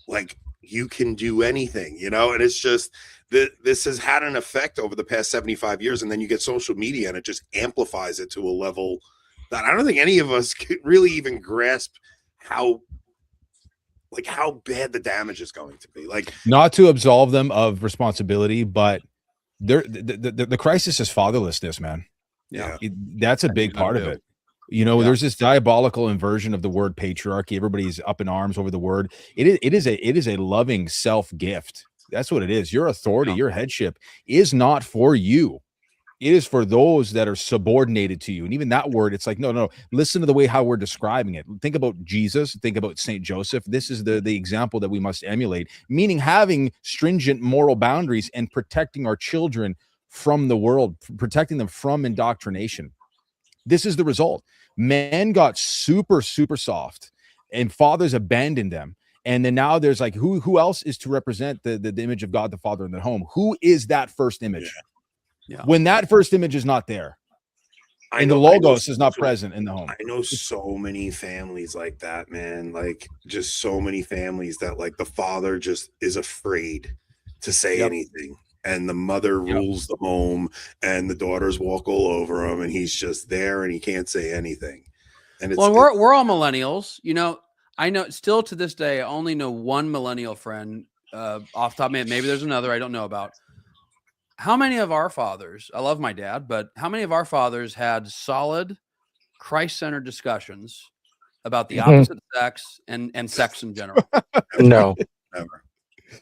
like, you can do anything, you know? And it's just this has had an effect over the past 75 years. And then you get social media and it just amplifies it to a level that I don't think any of us could really even grasp how bad the damage is going to be. Like, not to absolve them of responsibility, but the crisis is fatherlessness, man. Yeah. That's a big part of it. You know, there's this diabolical inversion of the word patriarchy. Everybody's up in arms over the word. It is a loving self gift. That's what it is. Your authority, your headship is not for you. It is for those that are subordinated to you. And even that word, it's like, no, listen to the way how we're describing it. Think about Jesus, think about St. Joseph. This is the example that we must emulate, meaning having stringent moral boundaries and protecting our children from the world, protecting them from indoctrination. This is the result. Men got super, super soft and fathers abandoned them. And then now there's like, who else is to represent the image of God the Father in the home? Who is that first image? Yeah. When that first image is not there, and the logos is not present in the home. I know so many families like that, man. Like, just so many families that like the father just is afraid to say anything, and the mother rules the home, and the daughters walk all over him, and he's just there and he can't say anything. And it's, Well, we're all millennials. You know, I know still to this day, I only know one millennial friend off the top of my head. Maybe there's another I don't know about. How many of our fathers, I love my dad, but how many of our fathers had solid Christ-centered discussions about the opposite sex and sex in general? No, never.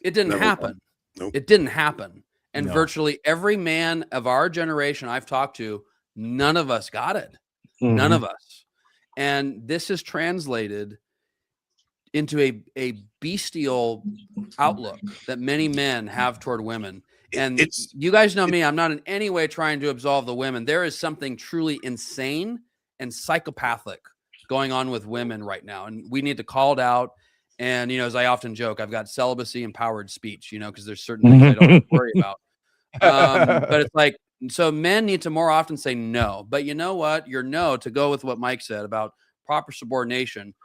It didn't Never happen. Nope. It didn't happen. And No. virtually every man of our generation I've talked to, none of us got it. None of us. And this is translated into a bestial outlook that many men have toward women. And you guys know me, I'm not in any way trying to absolve the women. There is something truly insane and psychopathic going on with women right now. And we need to call it out. And, you know, as I often joke, I've got celibacy and powered speech, you know, because there's certain things I don't have to worry about. But it's like, so men need to more often say no. But you know what? Your no, to go with what Mike said about proper subordination,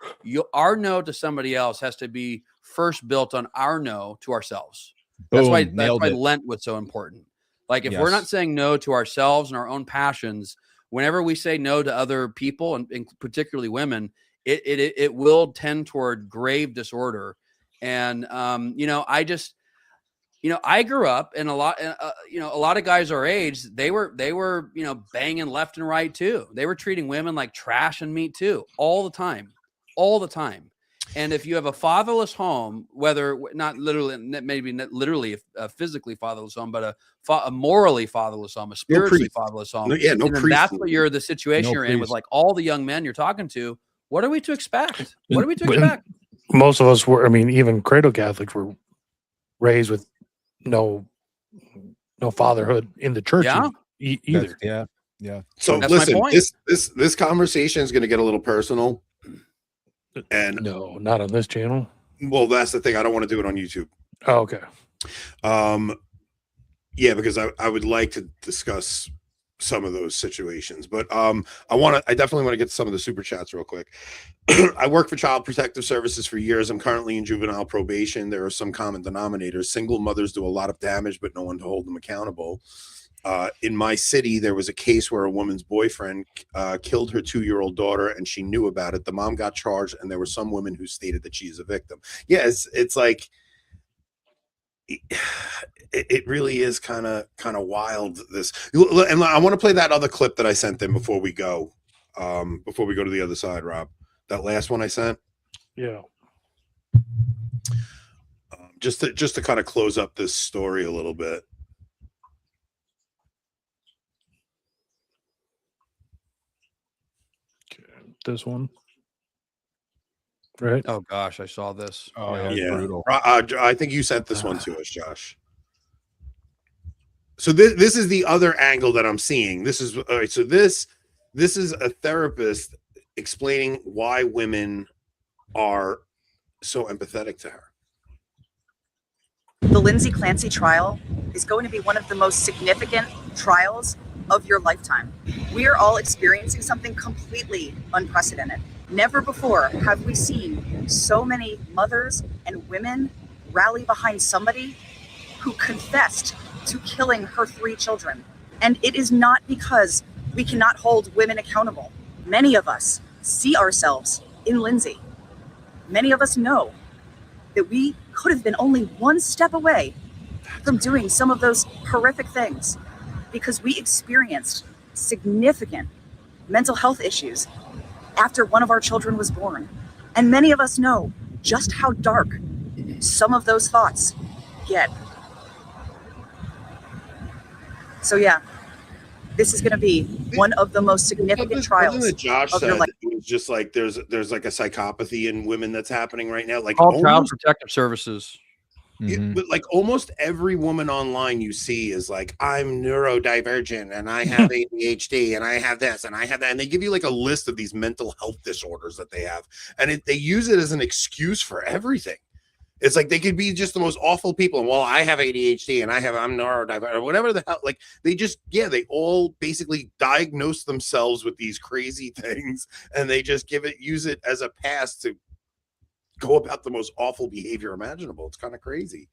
our no to somebody else has to be first built on our no to ourselves. That's why Lent was so important. Like if we're not saying no to ourselves and our own passions, whenever we say no to other people and particularly women, it will tend toward grave disorder. And you know, I grew up and a lot of guys our age, they were, you know, banging left and right too. They were treating women like trash and meat too, all the time. And if you have a fatherless home, whether not literally, maybe not literally a physically fatherless home, but a morally fatherless home, a spiritually fatherless home, that's what the situation you're in with like all the young men you're talking to. What are we to expect? What are we to expect? Most of us were, I mean, even cradle Catholics were raised with no fatherhood in the church either. Yeah. So that's my listen, point. this conversation is going to get a little personal. And no, not on this channel. Well, that's the thing. I don't want to do it on YouTube. Oh, okay. Yeah, because I would like to discuss some of those situations, but I definitely want to get to some of the super chats real quick. I worked for Child Protective Services for years. I'm currently in juvenile probation. There are some common denominators. Single mothers do a lot of damage, but no one to hold them accountable. In my city, there was a case where a woman's boyfriend killed her 2-year-old daughter, and she knew about it. The mom got charged, and there were some women who stated that she is a victim. Yes, it's like it really is kind of wild. This, and I want to play that other clip that I sent them before we go to the other side, Rob. That last one I sent. Yeah. Just to kind of close up this story a little bit. This one, right? Oh gosh, I saw this. Oh yeah, brutal. I think you sent this one to us, Josh. So this is the other angle that I'm seeing. This is all right. So this is a therapist explaining why women are so empathetic to her. The Lindsay Clancy trial is going to be one of the most significant trials of your lifetime. We are all experiencing something completely unprecedented. Never before have we seen so many mothers and women rally behind somebody who confessed to killing her 3 children. And it is not because we cannot hold women accountable. Many of us see ourselves in Lindsay. Many of us know that we could have been only one step away from doing some of those horrific things, because we experienced significant mental health issues after one of our children was born. And many of us know just how dark some of those thoughts get. So yeah, this is going to be one of the most significant trials That Josh of said your life. it was just like there's like a psychopathy in women that's happening right now. Like All Child Protective Services. But like almost every woman online you see is like, I'm neurodivergent and I have ADHD and I have this and I have that. And they give you like a list of these mental health disorders that they have. And they use it as an excuse for everything. It's like they could be just the most awful people. And well, I have ADHD and I'm neurodivergent or whatever the hell. Like they just, they all basically diagnose themselves with these crazy things. And they just use it as a pass to go about the most awful behavior imaginable. It's kind of crazy.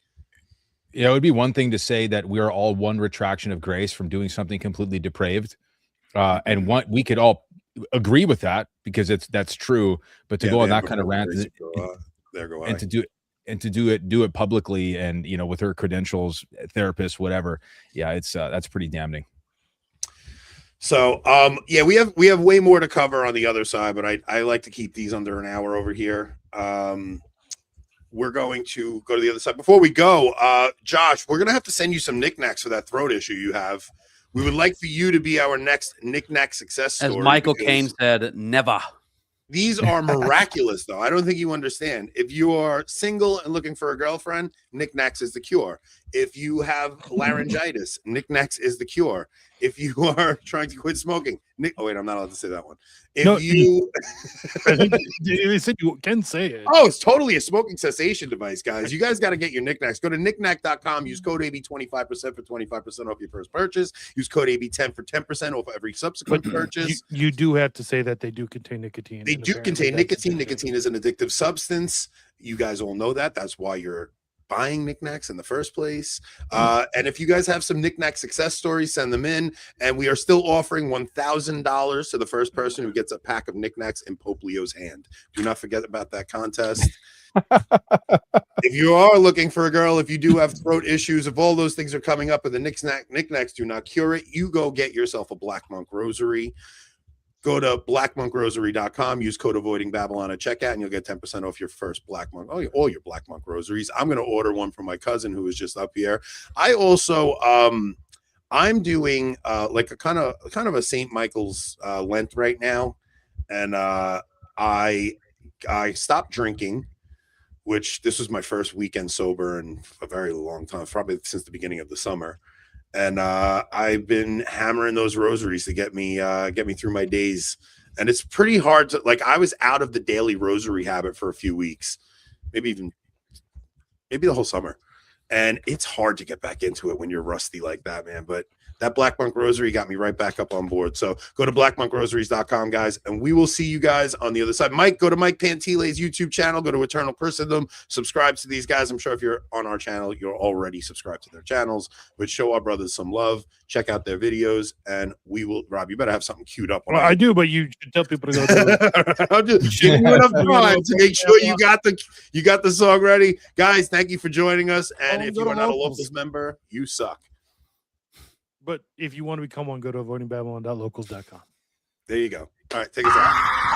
Yeah, it would be one thing to say that we are all one retraction of grace from doing something completely depraved, and we could all agree with that because that's true. But to Yeah, go on they that have kind of rant there go I. and to do it publicly and with her credentials, therapist, whatever. Yeah, it's that's pretty damning. So yeah, we have way more to cover on the other side, but I like to keep these under an hour over here. We're going to go to the other side. Before we go, Josh, we're gonna have to send you some knickknacks for that throat issue you have. We would like for you to be our next knickknack success story. As Michael Caine said, never. These are miraculous, though. I don't think you understand. If you are single and looking for a girlfriend, knickknacks is the cure. If you have laryngitis, knickknacks is the cure. If you are trying to quit smoking, oh wait, I'm not allowed to say that one. If No, you, they said you can say it. oh, it's totally a smoking cessation device, guys. You guys got to get your knickknacks. Go to knickknack.com. Use code AB25% for 25% off your first purchase. Use code AB10 for 10% off every subsequent purchase. You do have to say that they do contain nicotine. They and do apparently contain that's nicotine. addictive. Nicotine is an addictive substance. You guys all know that. That's why you're buying knickknacks in the first place. And if you guys have some knickknack success stories, send them in. And we are still offering $1,000 to the first person who gets a pack of knickknacks in Pope Leo's hand. Do not forget about that contest. If you are looking for a girl, if you do have throat issues, if all those things are coming up and the knickknacks do not cure it, you go get yourself a Black Monk Rosary. Go to blackmonkrosary.com, use code Avoiding Babylon at checkout, and you'll get 10% off your first Black Monk, all your Black Monk rosaries. I'm going to order one for my cousin who is just up here. I also, I'm doing like a kind of a St. Michael's Lent right now, and I stopped drinking, which this was my first weekend sober in a very long time, probably since the beginning of the summer. And I've been hammering those rosaries to get me through my days. And it's pretty hard to, like, I was out of the daily rosary habit for a few weeks, maybe the whole summer. And it's hard to get back into it when you're rusty like that, man. But that Black Monk Rosary got me right back up on board. So go to blackmonkrosaries.com, guys, and we will see you guys on the other side. Mike, go to Mike Pantile's YouTube channel. Go to Eternal Christendom. Subscribe to these guys. I'm sure if you're on our channel, you're already subscribed to their channels, which show our brothers some love. Check out their videos, and we will. Rob, you better have something queued up. Well, I do, but you should tell people to go do it. I'm just giving you enough time to make sure you got the song ready, guys. Thank you for joining us. And if you are not a Locals member, you suck. But if you want to become one, go to avoidingbabylon.locals.com. There you go. All right, take us out.